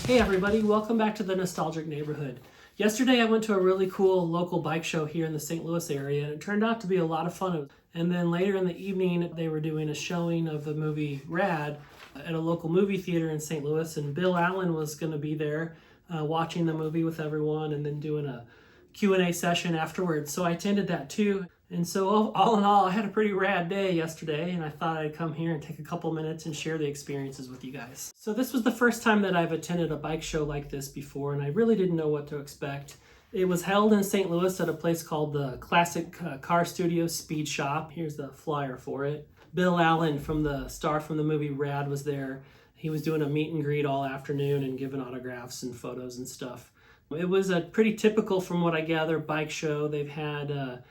Hey everybody, welcome back to the Nostalgic Neighborhood. Yesterday I went to a really cool local bike show here in the St. Louis area and it turned out to be a lot of fun. And then later in the evening they were doing a showing of the movie Rad at a local movie theater in St. Louis, and Bill Allen was going to be there watching the movie with everyone and then doing a Q&A session afterwards. So I attended that too. And so all in all, I had a pretty rad day yesterday, and I thought I'd come here and take a couple minutes and share the experiences with you guys. So this was the first time that I've attended a bike show like this before, and I really didn't know what to expect. It was held in St. Louis at a place called the Classic Car Studio Speed Shop. Here's the flyer for it. Bill Allen, from the star from the movie Rad, was there. He was doing a meet and greet all afternoon and giving autographs and photos and stuff. It was a pretty typical, from what I gather, bike show. They've had a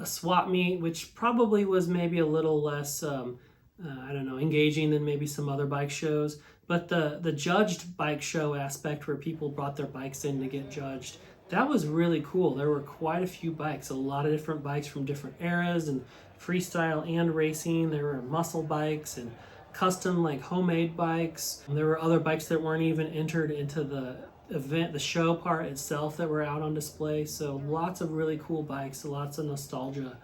swap meet, which probably was maybe a little less, engaging than maybe some other bike shows. But the judged bike show aspect, where people brought their bikes in to get judged, that was really cool. There were quite a few bikes, a lot of different bikes from different eras, and freestyle and racing. There were muscle bikes and custom, like, homemade bikes. And there were other bikes that weren't even entered into the event, the show part itself, that were out on display. So lots of really cool bikes, lots of nostalgia.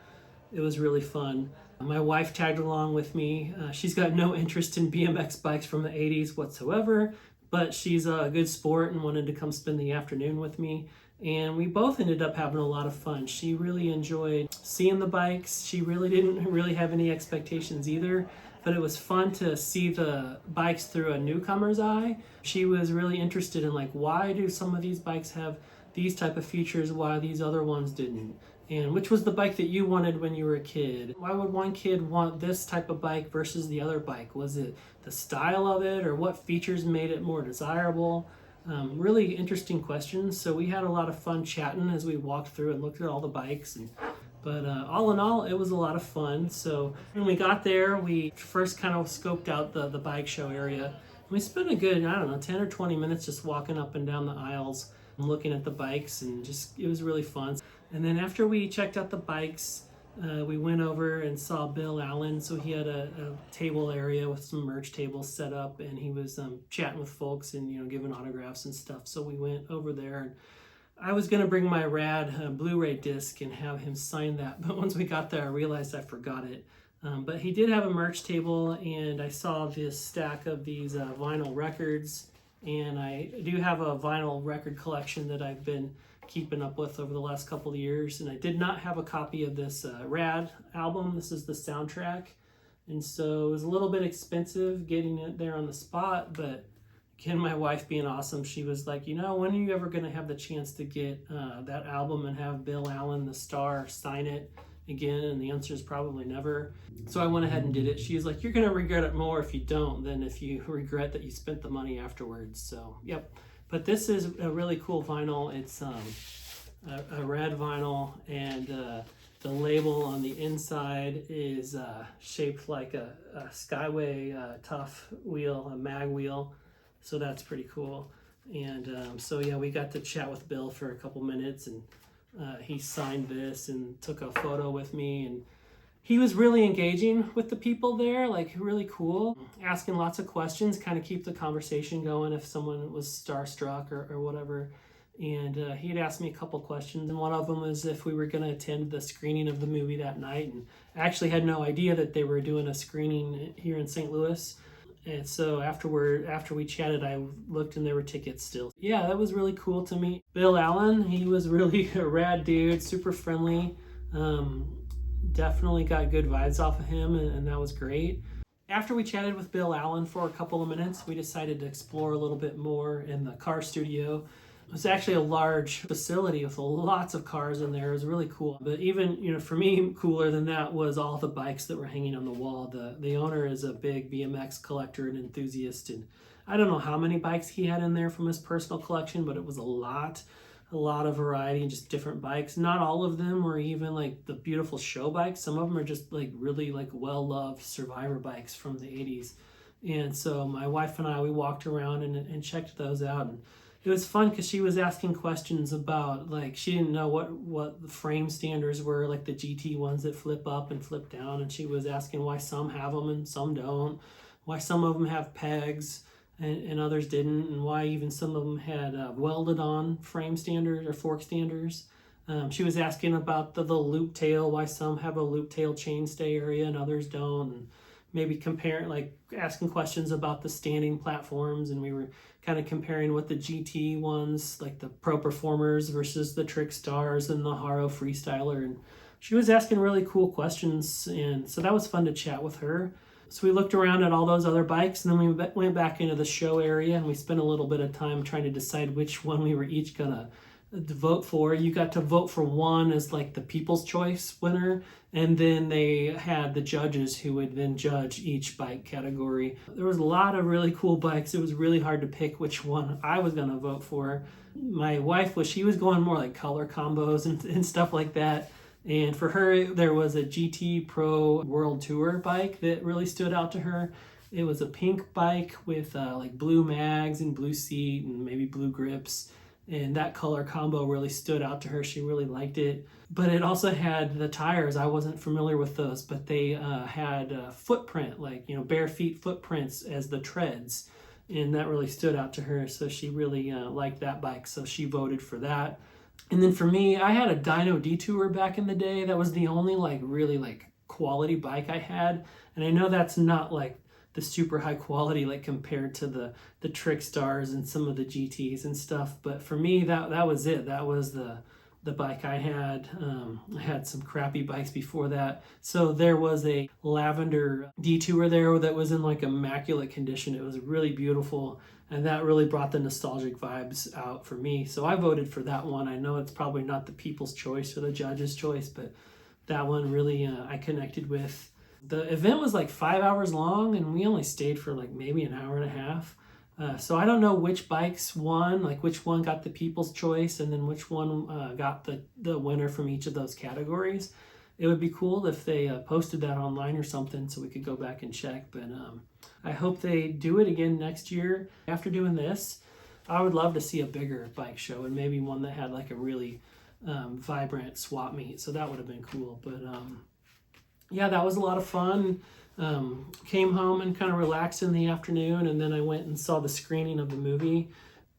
It was really fun. My wife tagged along with me. She's got no interest in BMX bikes from the 80s whatsoever, but she's a good sport and wanted to come spend the afternoon with me. And we both ended up having a lot of fun. She really enjoyed seeing the bikes. She really didn't have any expectations either, but it was fun to see the bikes through a newcomer's eye. She was really interested in, like, why do some of these bikes have these type of features, why these other ones didn't? And which was the bike that you wanted when you were a kid? Why would one kid want this type of bike versus the other bike? Was it the style of it, or what features made it more desirable? Really interesting questions. So we had a lot of fun chatting as we walked through and looked at all the bikes. But all in all, it was a lot of fun. So when we got there, we first kind of scoped out the bike show area. We spent a good, 10 or 20 minutes just walking up and down the aisles and looking at the bikes, and just, it was really fun. And then after we checked out the bikes, we went over and saw Bill Allen. So he had a table area with some merch tables set up, and he was chatting with folks and giving autographs and stuff. So we went over there, and I was going to bring my Rad Blu-ray disc and have him sign that, but once we got there I realized I forgot it. But he did have a merch table, and I saw this stack of these vinyl records, and I do have a vinyl record collection that I've been keeping up with over the last couple of years, and I did not have a copy of this Rad album. This is the soundtrack, and so it was a little bit expensive getting it there on the spot, but again, my wife being awesome, she was like, when are you ever going to have the chance to get that album and have Bill Allen, the star, sign it again? And the answer is probably never. So I went ahead and did it. She was like, you're going to regret it more if you don't than if you regret that you spent the money afterwards. So, yep. But this is a really cool vinyl. It's a Rad vinyl, and the label on the inside is shaped like a Skyway tough wheel, a mag wheel. So that's pretty cool. And so yeah, we got to chat with Bill for a couple minutes, and he signed this and took a photo with me, and he was really engaging with the people there, like really cool, asking lots of questions, kind of keep the conversation going if someone was starstruck or whatever. And he had asked me a couple questions, and one of them was if we were going to attend the screening of the movie that night. And I actually had no idea that they were doing a screening here in St. Louis. And so after we chatted, I looked and there were tickets still. Yeah, that was really cool to meet Bill Allen. He was really a rad dude, super friendly. Definitely got good vibes off of him, and that was great. After we chatted with Bill Allen for a couple of minutes, we decided to explore a little bit more in the car studio. It was actually a large facility with lots of cars in there. It was really cool. But even, for me, cooler than that was all the bikes that were hanging on the wall. The owner is a big BMX collector and enthusiast, and I don't know how many bikes he had in there from his personal collection, but it was a lot of variety and just different bikes. Not all of them were even like the beautiful show bikes. Some of them are just like really like well-loved survivor bikes from the 80s. And so my wife and I, we walked around and checked those out, and it was fun because she was asking questions about, like, she didn't know what the frame standards were, like the GT ones that flip up and flip down, and she was asking why some have them and some don't, why some of them have pegs. and others didn't, and why even some of them had welded on frame standers or fork standers. She was asking about the loop tail, why some have a loop tail chainstay area and others don't, and maybe comparing, like asking questions about the standing platforms, and we were kind of comparing what the GT ones, like the Pro Performers versus the Trick Stars and the Haro Freestyler, and she was asking really cool questions, and so that was fun to chat with her. So we looked around at all those other bikes, and then we went back into the show area, and we spent a little bit of time trying to decide which one we were each gonna vote for. You got to vote for one as like the People's Choice winner, and then they had the judges who would then judge each bike category. There was a lot of really cool bikes. It was really hard to pick which one I was gonna vote for. My wife she was going more like color combos and stuff like that. And for her, there was a GT Pro World Tour bike that really stood out to her. It was a pink bike with like blue mags and blue seat and maybe blue grips. And that color combo really stood out to her. She really liked it. But it also had the tires. I wasn't familiar with those, but they had a footprint, like, bare feet footprints as the treads. And that really stood out to her. So she really liked that bike. So she voted for that. And then for me, I had a Dyno Detour back in the day. That was the only really quality bike I had. And I know that's not like the super high quality like compared to the Trick Stars and some of the GTs and stuff. But for me, that was it. That was the bike I had. I had some crappy bikes before that. So there was a lavender Detour there that was in like immaculate condition. It was really beautiful. And that really brought the nostalgic vibes out for me. So I voted for that one. I know it's probably not the people's choice or the judge's choice, but that one really I connected with. The event was like 5 hours long, and we only stayed for like maybe an hour and a half. So I don't know which bikes won, like which one got the people's choice, and then which one got the winner from each of those categories. It would be cool if they posted that online or something so we could go back and check. But I hope they do it again next year. After doing this, I would love to see a bigger bike show, and maybe one that had like a really vibrant swap meet. So that would have been cool. But yeah, that was a lot of fun. Came home and kind of relaxed in the afternoon, and then I went and saw the screening of the movie.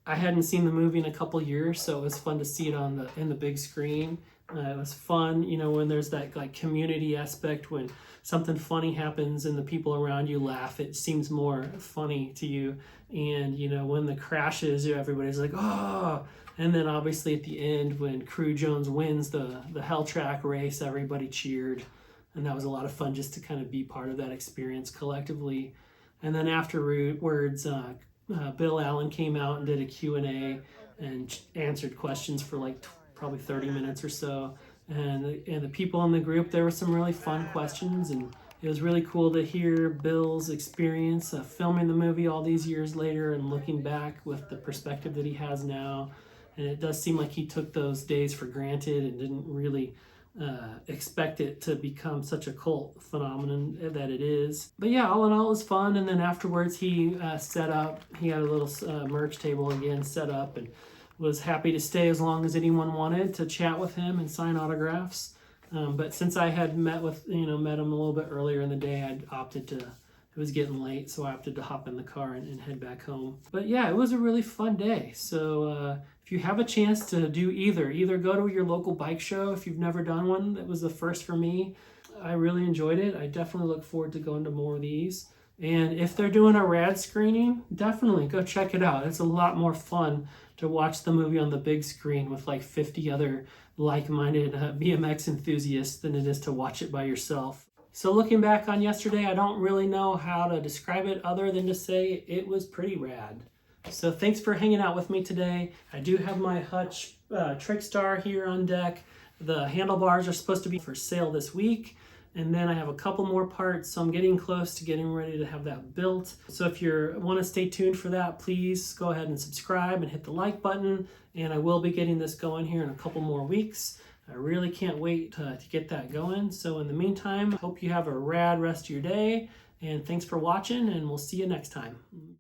I hadn't seen the movie in a couple years, so it was fun to see it in the big screen. It was fun, when there's that like community aspect, when something funny happens and the people around you laugh, it seems more funny to you. And when the crashes, everybody's like, oh. And then obviously at the end, when Crew Jones wins the Hell Track race, everybody cheered. And that was a lot of fun just to kind of be part of that experience collectively. And then afterwards, Bill Allen came out and did a Q&A and answered questions for like probably 30 minutes or so. And the people in the group, there were some really fun questions, and it was really cool to hear Bill's experience of filming the movie all these years later and looking back with the perspective that he has now. And it does seem like he took those days for granted and didn't really expect it to become such a cult phenomenon that it is. But yeah, all in all, it was fun. And then afterwards, he set up, he had a little merch table again set up, and was happy to stay as long as anyone wanted to chat with him and sign autographs. But since I had met him a little bit earlier in the day, I'd opted to, it was getting late, so I opted to hop in the car and head back home. But yeah, it was a really fun day. So if you have a chance to do either go to your local bike show if you've never done one. That was the first for me. I really enjoyed it. I definitely look forward to going to more of these. And if they're doing a rad screening, definitely go check it out. It's a lot more fun to watch the movie on the big screen with like 50 other like-minded BMX enthusiasts than it is to watch it by yourself. So looking back on yesterday, I don't really know how to describe it other than to say it was pretty rad. So thanks for hanging out with me today. I do have my Hutch Trickstar here on deck. The handlebars are supposed to be for sale this week. And then I have a couple more parts, so I'm getting close to getting ready to have that built. So if you want to stay tuned for that, please go ahead and subscribe and hit the like button. And I will be getting this going here in a couple more weeks. I really can't wait to get that going. So in the meantime, hope you have a rad rest of your day. And thanks for watching, and we'll see you next time.